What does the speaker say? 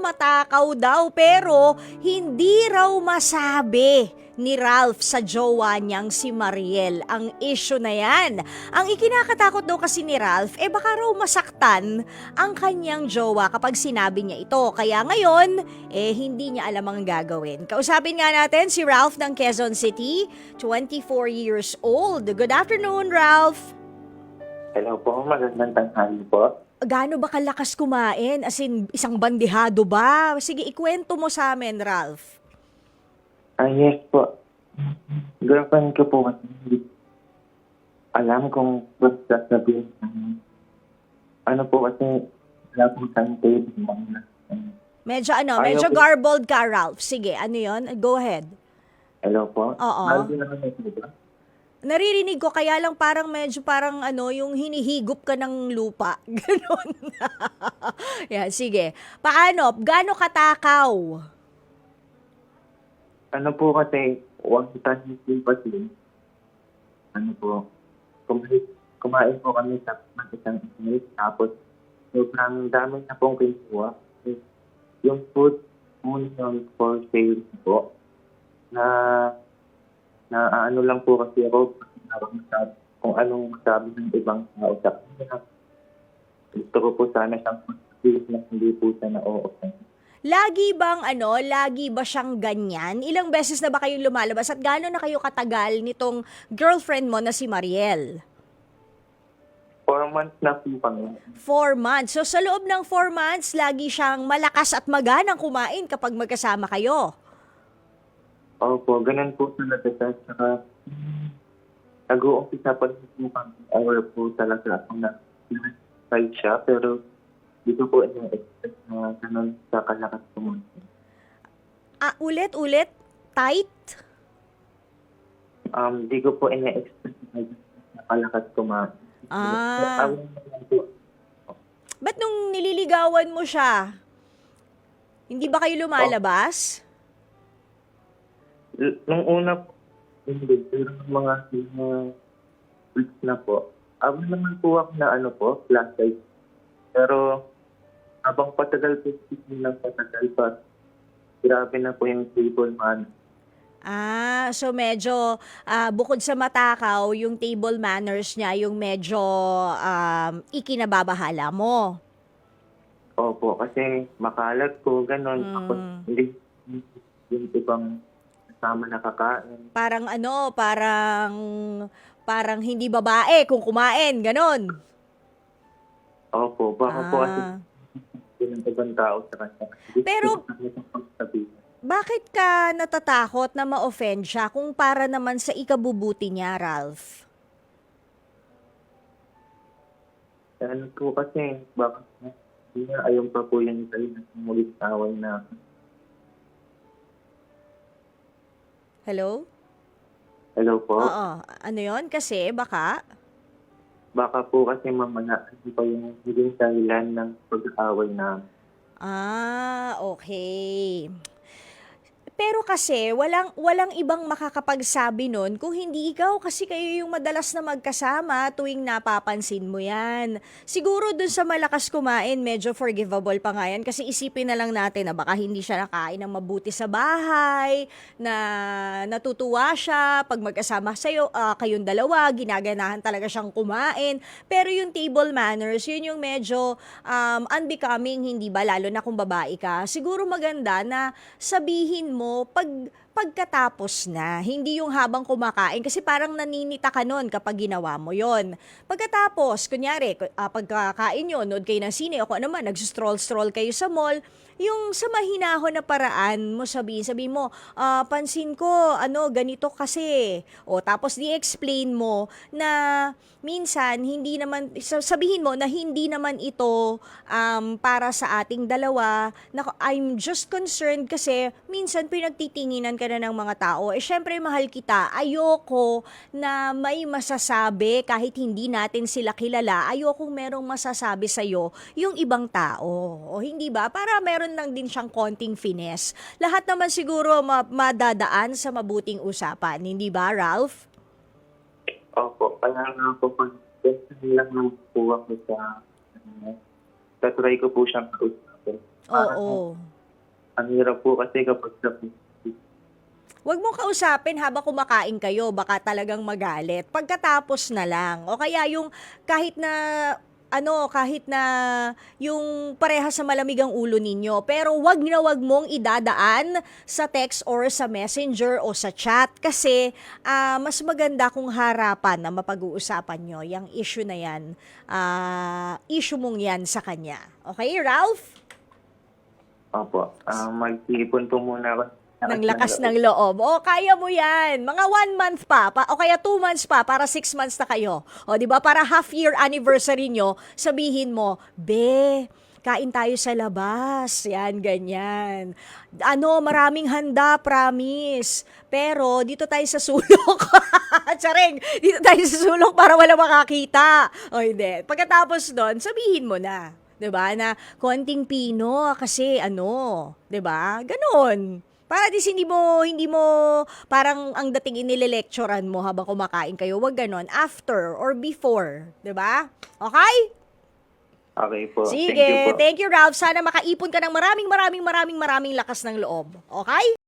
Matakaw daw pero hindi raw masabi ni Ralph sa jowa niyang si Mariel ang issue na yan. Ang ikinakatakot daw kasi ni Ralph, baka raw masaktan ang kanyang jowa kapag sinabi niya ito. Kaya ngayon, hindi niya alam ang gagawin. Kausapin nga natin si Ralph ng Quezon City, 24 years old. Good afternoon, Ralph. Hello po, magandang tanghali po. Gaano ba kalakas kumain? As in, isang bandihado ba? Sige, ikwento mo sa amin, Ralph. Yes po. Girlfriend ko po kasi hindi alam kung ba't sasabihin. Ano po kasi wala po siyang table. Medyo Ayaw ko. garbled ka, Ralph. Sige, ano yon? Go ahead. Hello po. Oo. Mahal din naman ito ba? Naririnig ko, kaya lang parang yung hinihigop ka ng lupa. Ganon. Yan, sige. Paano? Gaano katakaw? Ano po kasi, one time po kasi, ano po, kumain po kami sa isang init, tapos sobrang dami na pong kinuha. Yung food mo yung for sale po, na ano lang po kasi ako, kung anong masabi ng ibang tao sa kanya. Gusto ko po sana siyang sabihin na hindi po siya na-o-open. Lagi ba siyang ganyan? Ilang beses na ba kayong lumalabas at gaano na kayo katagal nitong girlfriend mo na si Mariel? 4 months na po kami. 4 months. So sa loob ng 4 months, lagi siyang malakas at maganang kumain kapag magkasama kayo. Opo, ganun po talaga siya. Saka, nag-uumpisa pa rin po kami. Aware po talaga ako na fight siya, pero dito po ina-expect na ganun sa kalakas pumunta. Ulit, tight? Di ko po ina-expect na kalakas kumain. Ah, Aware naman po. ba't nung nililigawan mo siya, hindi ba kayo lumalabas? Nung una po, hindi. Pero mga weeks na po, naman po ako na ano po, last night. Pero habang patagal po, lang patagal pa, grabe na po yung table man. So medyo bukod sa matakaw, yung table manners niya, yung medyo ikinababahala mo. Opo, kasi makalat po, ganon. Tapos hindi yung ibang kasama nakakain. Parang hindi babae kung kumain, ganon. Opo, baka po kasi Ah, yung ibang tao sa kanya. Gusto pero ko kami sa pagsabihin. bakit ka natatakot na ma-offend siya kung para naman sa ikabubuti niya, Ralph? Ano po kasi, baka hindi na ayaw pa po yung sa'yo na mulit away na. Hello? Hello po? Oo. Ano yon? Kasi baka... Baka po kasi mamaya ano pa yung naging dahilan ng pag-aaway na. Okay. Pero kasi walang ibang makakapagsabi nun kung hindi ikaw, kasi kayo yung madalas na magkasama tuwing napapansin mo yan. Siguro dun sa malakas kumain, medyo forgivable pa nga yan kasi isipin na lang natin na baka hindi siya nakain ng mabuti sa bahay, na natutuwa siya pag magkasama sa'yo, kayong dalawa, ginaganahan talaga siyang kumain. Pero yung table manners, yun yung medyo unbecoming, hindi ba? Lalo na kung babae ka. Siguro maganda na sabihin mo pagkatapos na, hindi yung habang kumakain kasi parang naninita ka nun kapag ginawa mo yon. Pagkatapos, kunyari, pagkakain nyo, nood kayo ng sine o kung ano man, nag-stroll-stroll kayo sa mall, yung sa mahinahon na paraan mo sabihin mo, pansin ko, ganito kasi. O tapos di-explain mo na minsan, sabihin mo na hindi naman ito para sa ating dalawa, na I'm just concerned kasi minsan pinagtitinginan ka na ng mga tao. Syempre mahal kita, ayoko na may masasabi kahit hindi natin sila kilala, ayokong merong masasabi sa'yo yung ibang tao. O hindi ba? Para meron lang din siyang konting finesse. Lahat naman siguro madadaan sa mabuting usapan. Hindi ba, Ralph? Opo, kaya nga po lang po ako sa tatry ko po siyang kausapin. Oo. Ang hirap po kasi kapag Huwag mong kausapin habang kumakain kayo, baka talagang magalit. Pagkatapos na lang. O kaya yung kahit na kahit na yung parehas sa malamig ang ulo ninyo, pero wag na wag mong idadaan sa text or sa messenger o sa chat kasi mas maganda kung harapan na mapag-uusapan nyo yung issue na yan, issue mong yan sa kanya. Okay, Ralph? Opo, mag-iipon po muna ako Ng lakas ng loob. O, kaya mo yan. Mga 1 month o kaya 2 months pa, para 6 months na kayo. O, di ba? Para half year anniversary nyo, sabihin mo, Be, kain tayo sa labas. Yan, ganyan. Maraming handa, promise. Pero, dito tayo sa sulok. Tsareng, dito tayo sa sulok para wala makakita. O, hindi. Pagkatapos doon, sabihin mo na. 'Di ba? Na konting pino kasi 'di ba? Ganon. Para di hindi mo parang ang dating inile-lecturean mo habang kumakain kayo, wag ganon. After or before, 'di ba? Okay? Okay po. Thank you Sige, po. thank you Ralph. Sana makaipon ka ng maraming lakas ng loob. Okay?